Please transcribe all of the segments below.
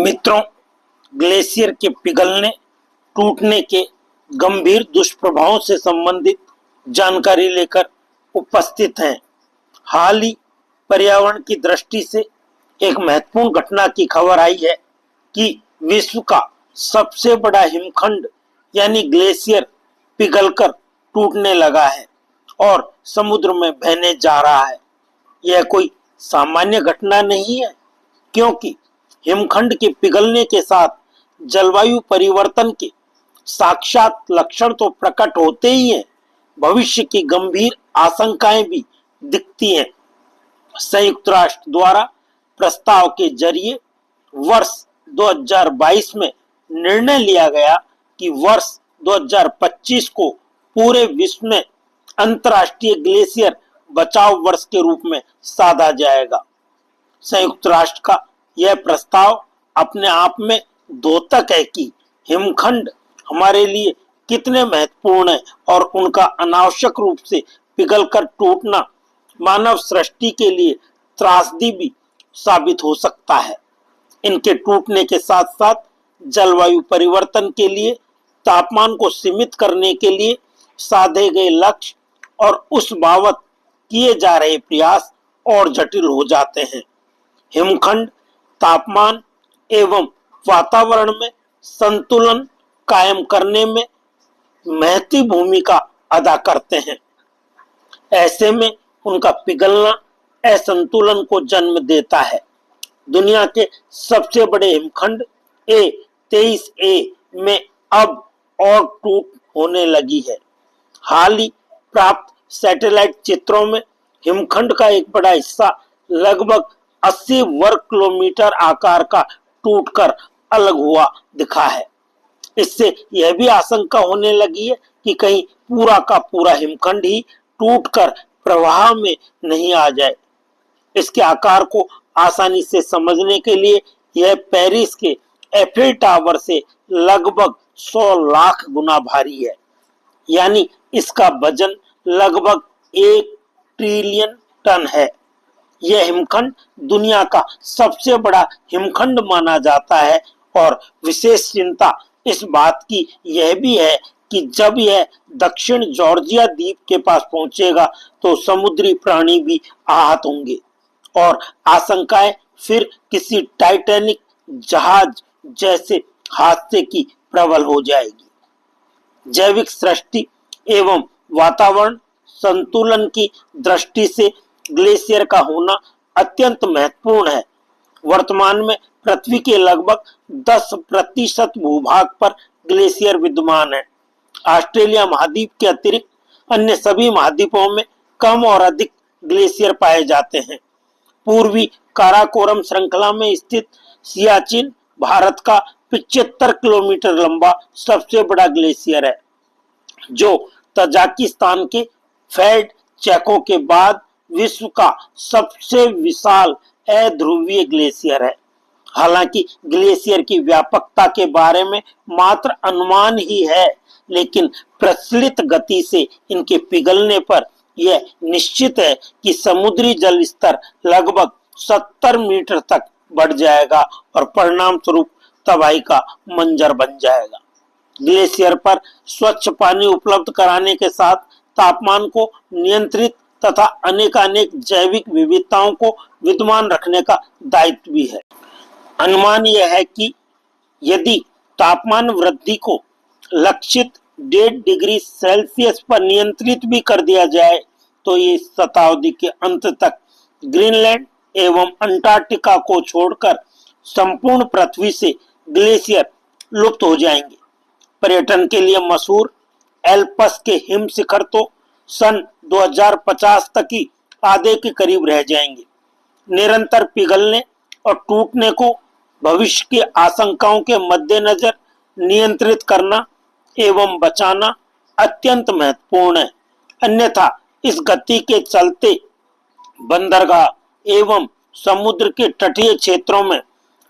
मित्रों, ग्लेशियर के पिघलने टूटने के गंभीर दुष्प्रभावों से संबंधित जानकारी लेकर उपस्थित हैं। हाल ही पर्यावरण की दृष्टि से एक महत्वपूर्ण घटना की खबर आई है कि विश्व का सबसे बड़ा हिमखंड यानी ग्लेशियर पिघलकर टूटने लगा है और समुद्र में बहने जा रहा है। यह कोई सामान्य घटना नहीं है, क्योंकि हिमखंड के पिघलने के साथ जलवायु परिवर्तन के साक्षात लक्षण तो प्रकट होते ही हैं, भविष्य की गंभीर आशंकाएं भी दिखती हैं। संयुक्त राष्ट्र द्वारा प्रस्ताव के जरिए वर्ष 2022 में निर्णय लिया गया कि वर्ष 2025 को पूरे विश्व में अंतर्राष्ट्रीय ग्लेशियर बचाव वर्ष के रूप में साधा जाएगा। संयुक्त राष्ट्र का यह प्रस्ताव अपने आप में द्योतक है कि हिमखंड हमारे लिए कितने महत्वपूर्ण है और उनका अनावश्यक रूप से पिघलकर टूटना मानव सृष्टि के लिए त्रासदी भी साबित हो सकता है। इनके टूटने के साथ साथ जलवायु परिवर्तन के लिए, तापमान को सीमित करने के लिए साधे गए लक्ष्य और उस बाबत किए जा रहे प्रयास और जटिल हो जाते हैं। हिमखंड तापमान एवं वातावरण में संतुलन कायम करने में महती भूमिका अदा करते हैं। ऐसे में उनका पिघलना असंतुलन को जन्म देता है। दुनिया के सबसे बड़े हिमखंड A23A में अब और टूट होने लगी है। हाल ही प्राप्त सैटेलाइट चित्रों में हिमखंड का एक बड़ा हिस्सा लगभग 80 वर्ग किलोमीटर आकार का टूटकर अलग हुआ दिखा है। इससे यह भी आशंका होने लगी है कि कहीं पूरा का पूरा हिमखंड ही टूटकर प्रवाह में नहीं आ जाए। इसके आकार को आसानी से समझने के लिए यह पेरिस के एफिल टावर से लगभग 100 लाख गुना भारी है, यानी इसका वजन लगभग 1 ट्रिलियन टन है। यह हिमखंड दुनिया का सबसे बड़ा हिमखंड माना जाता है और विशेष चिंता इस बात की यह भी है कि जब यह दक्षिण जॉर्जिया द्वीप के पास पहुंचेगा तो समुद्री प्राणी भी आहत होंगे और आशंकाएं फिर किसी टाइटैनिक जहाज जैसे हादसे की प्रबल हो जाएगी। जैविक सृष्टि एवं वातावरण संतुलन की दृष्टि से ग्लेशियर का होना अत्यंत महत्वपूर्ण है। वर्तमान में पृथ्वी के लगभग 10% भूभाग पर ग्लेशियर विद्यमान है। ऑस्ट्रेलिया महाद्वीप के अतिरिक्त अन्य सभी महाद्वीपों में कम और अधिक ग्लेशियर पाए जाते हैं। पूर्वी काराकोरम श्रृंखला में स्थित सियाचिन भारत का 75 किलोमीटर लंबा सबसे बड़ा ग्लेशियर है, जो तजाकिस्तान के फेल्ड चेको के बाद विश्व का सबसे विशाल अध्रुवीय ग्लेशियर है। हालांकि ग्लेशियर की व्यापकता के बारे में मात्र अनुमान ही है, लेकिन प्रचलित गति से इनके पिघलने पर यह निश्चित है कि समुद्री जल स्तर लगभग 70 मीटर तक बढ़ जाएगा और परिणाम स्वरूप तबाही का मंजर बन जाएगा। ग्लेशियर पर स्वच्छ पानी उपलब्ध कराने के साथ तापमान को नियंत्रित तथा अनेक जैविक विविधताओं को विद्यमान रखने का दायित्व भी है। अनुमान यह है कि यदि तापमान वृद्धि को लक्षित 1.5 डिग्री सेल्सियस पर नियंत्रित भी कर दिया जाए तो ये शताब्दी के अंत तक ग्रीनलैंड एवं अंटार्कटिका को छोड़कर संपूर्ण पृथ्वी से ग्लेशियर लुप्त हो जाएंगे। पर्यटन के लिए मशहूर एल्प्स के हिम शिखर तो सन 2050 तक ही आधे के करीब रह जाएंगे। निरंतर पिघलने और टूटने को भविष्य की आशंकाओं के मद्देनजर नियंत्रित करना एवं बचाना अत्यंत महत्वपूर्ण है। अन्यथा इस गति के चलते बंदरगाह एवं समुद्र के तटीय क्षेत्रों में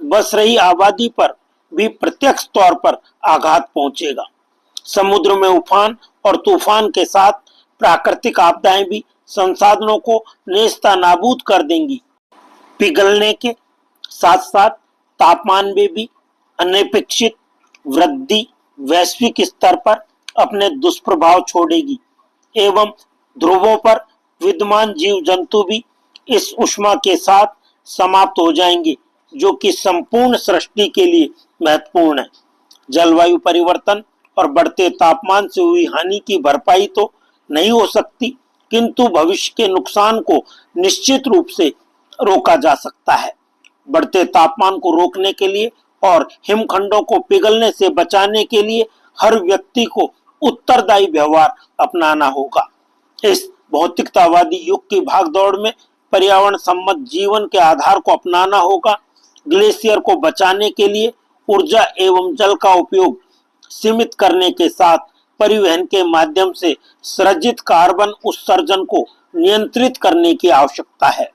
बस रही आबादी पर भी प्रत्यक्ष तौर पर आघात पहुंचेगा। समुद्र में उफान और तूफान के साथ प्राकृतिक आपदाएं भी संसाधनों को नेस्तनाबूद कर देंगी। पिघलने के साथ साथ तापमान में भी अनपेक्षित वृद्धि वैश्विक स्तर पर अपने दुष्प्रभाव छोड़ेगी एवं ध्रुवों पर विद्यमान जीव जंतु भी इस ऊष्मा के साथ समाप्त हो जाएंगे, जो कि संपूर्ण सृष्टि के लिए महत्वपूर्ण है। जलवायु परिवर्तन और बढ़ते तापमान से हुई हानि की भरपाई तो नहीं हो सकती, किंतु भविष्य के नुकसान को निश्चित रूप से रोका जा सकता है। बढ़ते तापमान को रोकने के लिए और हिमखंडों को पिघलने से बचाने के लिए हर व्यक्ति को उत्तरदायी व्यवहार अपनाना होगा। इस भौतिकतावादी युग की भागदौड़ में पर्यावरण सम्मत जीवन के आधार को अपनाना होगा। ग्लेशियर को बचाने के लिए ऊर्जा एवं जल का उपयोग सीमित करने के साथ परिवहन के माध्यम से सृजित कार्बन उत्सर्जन को नियंत्रित करने की आवश्यकता है।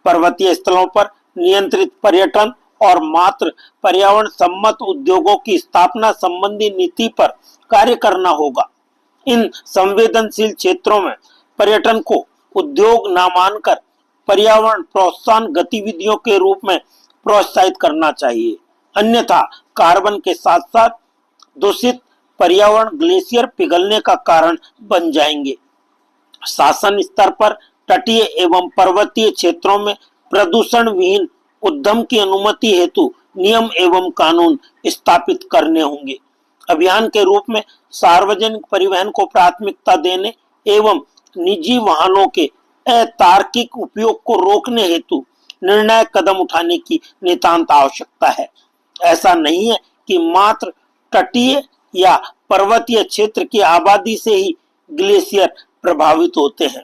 पर्वतीय स्थलों पर नियंत्रित पर्यटन और मात्र पर्यावरण सम्मत उद्योगों की स्थापना संबंधी नीति पर कार्य करना होगा। इन संवेदनशील क्षेत्रों में पर्यटन को उद्योग न मानकर पर्यावरण प्रोत्साहन गतिविधियों के रूप में प्रोत्साहित करना चाहिए, अन्यथा कार्बन के साथ साथ दूषित पर्यावरण ग्लेशियर पिघलने का कारण बन जाएंगे। शासन स्तर पर तटीय एवं पर्वतीय क्षेत्रों में प्रदूषण विहीन उद्यम की अनुमति हेतु नियम एवं कानून स्थापित करने होंगे। अभियान के रूप में सार्वजनिक परिवहन को प्राथमिकता देने एवं निजी वाहनों के अतार्किक उपयोग को रोकने हेतु निर्णायक कदम उठाने की नितांत आवश्यकता है। ऐसा नहीं है कि मात्र तटीय या पर्वतीय क्षेत्र की आबादी से ही ग्लेशियर प्रभावित होते हैं।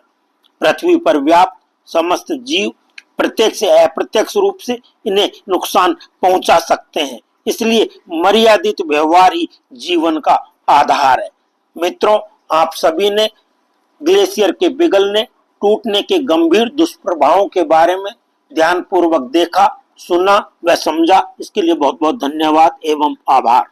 पृथ्वी पर व्याप्त समस्त जीव प्रत्यक्ष या अप्रत्यक्ष रूप से इन्हें नुकसान पहुंचा सकते हैं, इसलिए मर्यादित व्यवहार ही जीवन का आधार है। मित्रों, आप सभी ने ग्लेशियर के पिघलने टूटने के गंभीर दुष्प्रभावों के बारे में ध्यानपूर्वक देखा, सुना व समझा। इसके लिए बहुत बहुत धन्यवाद एवं आभार।